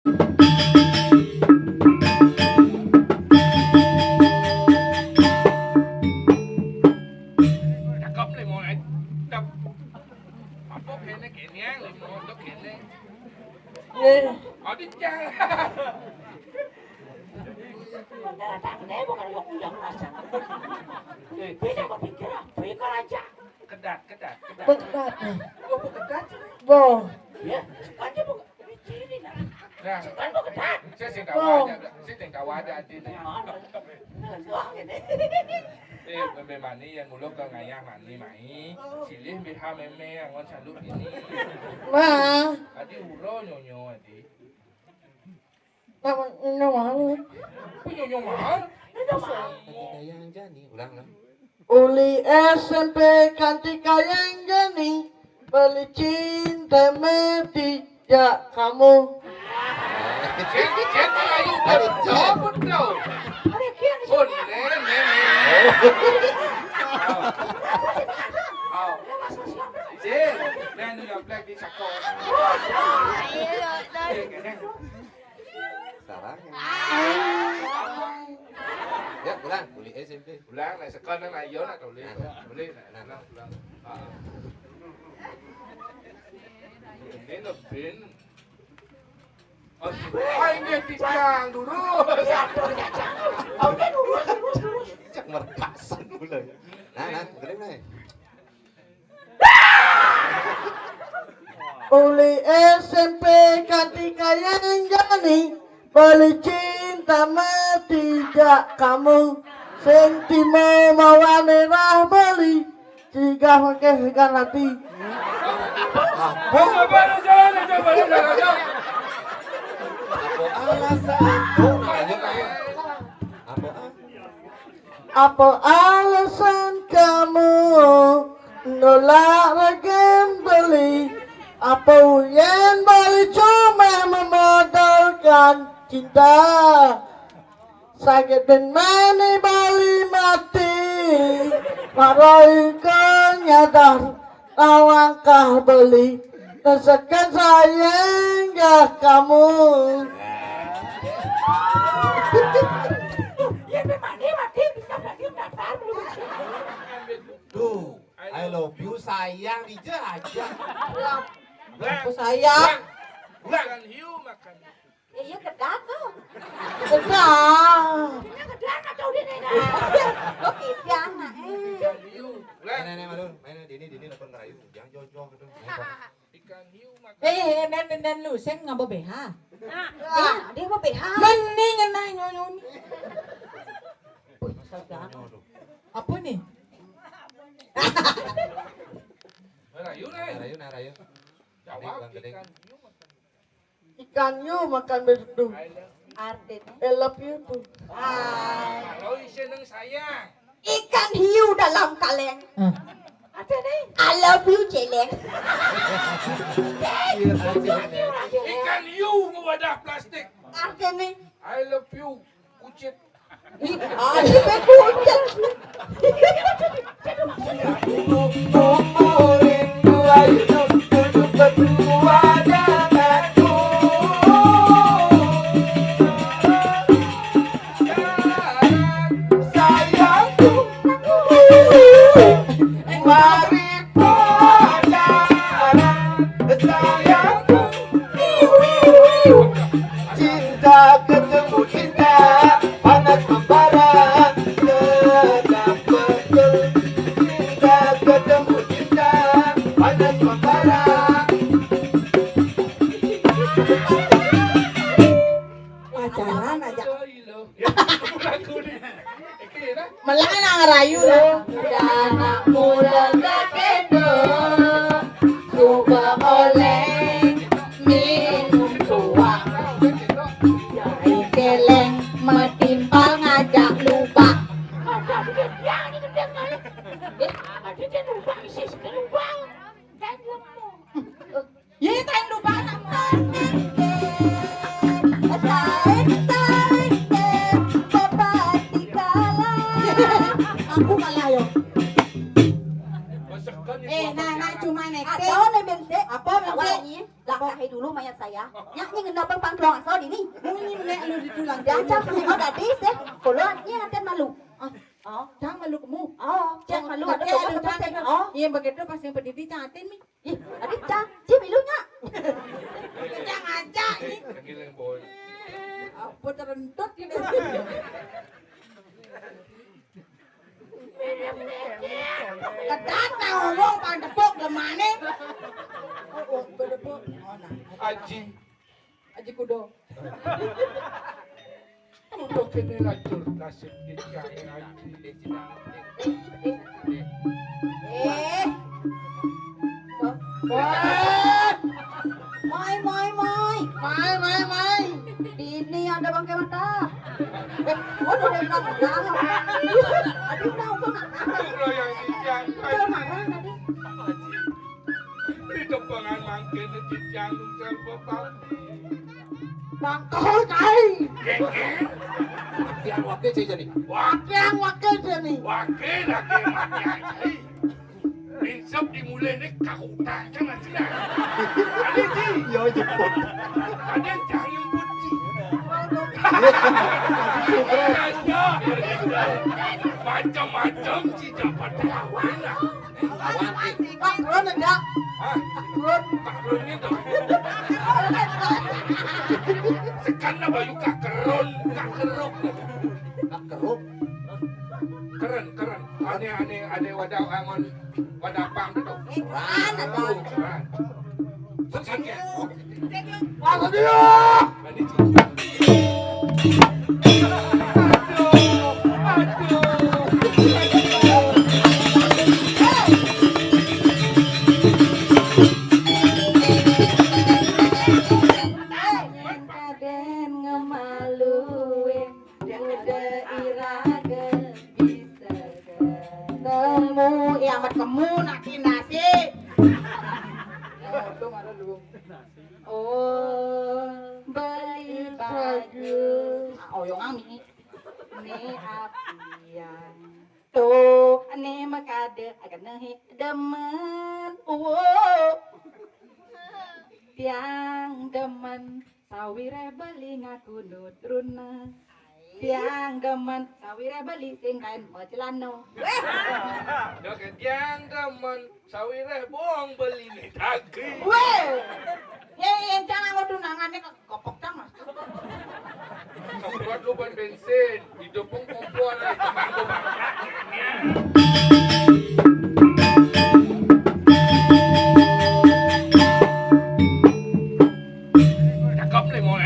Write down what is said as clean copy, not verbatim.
Cakep nih mau cakep. Apa kene kene limo untuk kene. Di jangan. Datangnya bukan yang undang rasa. Beda kok pikir apa ya aja. Kedat. Berat. Oh, kedat. Bo. Ya, sekarang bukan ciri nah. Nah, Sekarang bukan kedat. saya tinggal wajah di sini. Wah, ini. Memang yang mulut ke ngayah mani mai. Silih biha meme yang ngon saluk ini. Nah, Adi uro nyonyo adi. nama malu. Nyonyo mahal. Yang jadi ulang. Uli SMP Kantika yang jani beli cinta mati ya kamu. Jadi ayu jawab dong. Oh, nene. Jin, nene yang black di sakor. Sarang. Ya, ulang. Uli SMP. Ulang lại sakor nang ayo nak boleh. Boleh nak ulang. Ini lebih. Ini tiang dulu. Cak merpasan mulai. Nah, keren nih. Uli SMP Kantika yang jani beli cinta mati ya kamu. Sentimo mawane rah beli jika pakai segan hati. Coba jalan. Apa alasan? Apa alasan kamu nolak regen beli? Apa yang beli cuma memodalkan cinta? Sakit dan mani bali mati. Maroi kenyadar awakah beli? Rasakan sayang gak kamu? Ya memang dia mati bisa berarti daftar belum. Duh, I love you sayang Rija aja. Aku sayang. Makan hiu makan. Iya kedat tuh. Benar. Ini kedat atau di mana? Lo kitian nah. Ikan hiu. Nenek malun, mainnya dini lepon ngerayu, jangan jojo gitu. Ikan hiu makan. Dan lu sen ngapa BH? Dia mau BH. Mending ngenai nyonya nih. Apa nih? Rayu nih. Rayu. Jawab ikan hiu makan. Ikan hiu makan begitu. Artinya I love you tuh. Kalau seneng sayang. ikan hiu dalam kaleng. Ada nih. I love you celeng. Ikan hiu ngewadah plastik. Artinya I love you kucit. Cinta ketemu cinta, panas membara, sedang betul. Cinta ketemu cinta, panas membara. Pacaran aja. Melana ngerayu lah. anak muda kedo suka oleh minum tua dari keleng metimpal ngajak lupa. Ada yang ini gedeng kali. Ada yang lupa isi lupa. Dan lupa. Ya kain lupa nama. Aku kalah yo. kau di ni. Ini menek lu di tulang. Dah cakap kau gadis deh. Kalau ni ada malu. Oh, Jangan malu kamu. cak malu ada Pakai kau ada apa jangan. Oh, Iya begitu pas yang berdiri cantik mi. ih, adik cak, cik milunya. Jangan aja. Kagilin boy. Apa terentut ini. Kedatang ngomong pan tepuk lemane. Oh, tepuk. Oh, nah. Aji. Aji kudo. Untuk kini lacur nasib kita Aji. Eh. Wah. Mai. Mai. Ini ada bangkai mata. Waduh, dia bilang dah. Adik tahu kau nak apa? Kalau yang dijang Kau nak apa tadi? di depan mangkin dijang nunggal bapak. Bangkol kai. Yang wakil saya jadi. Wakil sini. Wakil lagi mati Aji. Insap dimulai ni kahutan kan Aji nak. Ada Ji. Yo jemput. Ada jangan putih. Macam-macam si dapat lawan lah. Pak Ron ada. Hah? Tak kerun ni tu. Sekarang bayu kak kerun, kak keruk. Nak keruk. Keren. Ada wadah angon, wadah pang tu. Kan ada. Keren. Sekian. Apa dia? Mandi Ji. Kaden ngemaluin, udah iraga bisa ketemu. Ya amat kamu nasi. Oh, beli baju. Oh, yang ami. Ni apian. Tuh, ane makade akan nahi demen. Oh. Tiang demen sawire beli ngaku nutruna. Tiang demen sawire beli sing kain celano. Dekat yang demen sawireh bohong beli ni daging. Weh. Yang jangan ngadu nangannya kopok tang mas. Semprot lu ban bensin, hidupung kompor lah, cemang lu banyak. Cakap ni mau